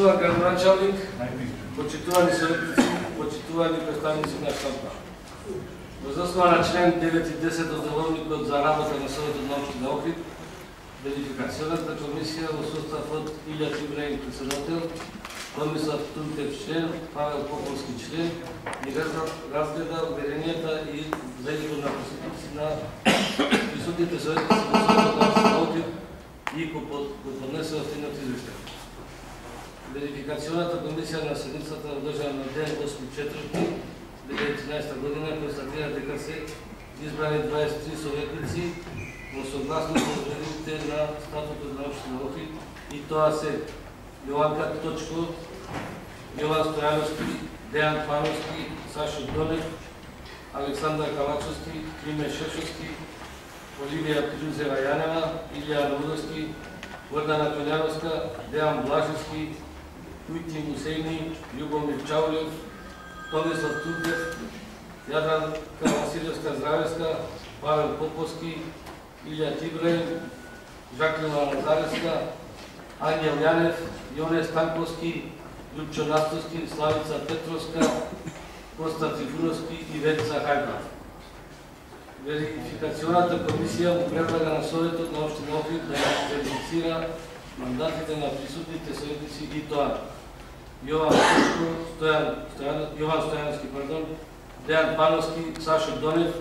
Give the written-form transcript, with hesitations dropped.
Почитуван градоначалник, почитувани советници, почитувани представници на штаб. Въз основа на член 9 и 10 от Заглавникот за работа на Советот на општина Охрид, верификационната комисија во состав од Илја Тибреин председател, Томислав Тунтев член, Павел Поповски член, и разгледа уверенијата и за избор на присутните советници во Советот на општина Охрид и го поднесе во следниот извештај. Верификационната комисија на седницата одржана на ден 8.4.2013 година констатира дека се избрани 23 советници во согласност со одредбите на статутот на општина Охрид и тоа се Јованка Точко, Јован Стојановски, Дејан Пановски, Сашо Донев, Александар Калачовски, Климен Шешовски, Оливија Крузева Јанева, Илија Наудовски, Гордана Тоњановска, Дејан Блажевски, Уити Мусейни, Љубомир Чаулев, Томислав Тунтев, Јадранка Василевска-Здравевска, Павел Поповски, Илја Тибреин, Жаклина Лазаревска, Ангел Јанев, Јоне Станковски, Љупчо Настовски, Славица Петровска, Коста Трифуновски и Ветца Хајба. Верификационната комисија му предлага на Советот на општина Охрид да верифицира мандатите на присутните советници и тоа Јован Стојановски, Дејан Пановски, Сашо Донев,